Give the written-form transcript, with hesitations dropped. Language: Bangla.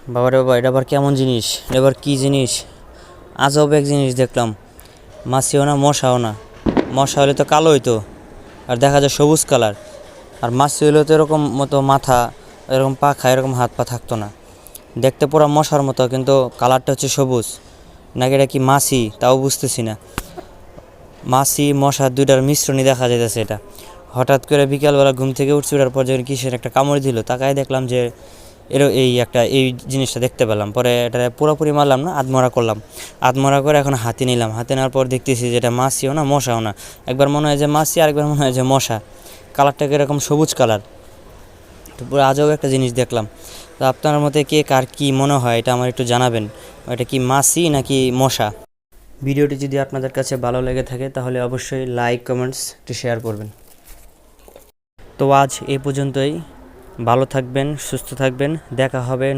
বাবারে বাবা, এটা আবার কেমন জিনিস? এটা আবার কী জিনিস? আজব এক জিনিস দেখলাম। মাছিও না, মশাও না। মশা হলে তো কালো হইতো, আর দেখা যায় সবুজ কালার। আর মাছি হলেও তো এরকম মতো মাথা, এরকম পাখা, এরকম হাত পা থাকতো না। দেখতে পুরো মশার মতো, কিন্তু কালারটা হচ্ছে সবুজ। নাকি এটা কি মাছি তাও বুঝতেছি না। মাছি মশা দুইটার মিশ্রণই দেখা যাইতেছে এটা। হঠাৎ করে বিকালবেলা ঘুম থেকে উঠছি, ওঠার পর যখন কিসের একটা কামড় দিল, তাকায় দেখলাম যে এই জিনিসটা দেখতে পেলাম। পরে এটা পুরোপুরি মারলাম না, আধমরা করলাম। আধমরা করে এখন হাতে নিলাম। হাতে নেওয়ার পর দেখতেছি যে এটা মাছিও না, মশাও না। একবার মনে হয় যে মাছি, আরেকবার মনে হয় যে মশা। কালারটাকে এরকম সবুজ কালার। তো পুরো আজব একটা জিনিস দেখলাম। তো আপনার মতে কে কার কী মনে হয় এটা আমার একটু জানাবেন। এটা কি মাছি নাকি মশা? ভিডিওটি যদি আপনাদের কাছে ভালো লেগে থাকে তাহলে অবশ্যই লাইক, কমেন্টস একটু শেয়ার করবেন। তো আজ এই পর্যন্তই। ভালো থাকবেন, সুস্থ থাকবেন। দেখা হবে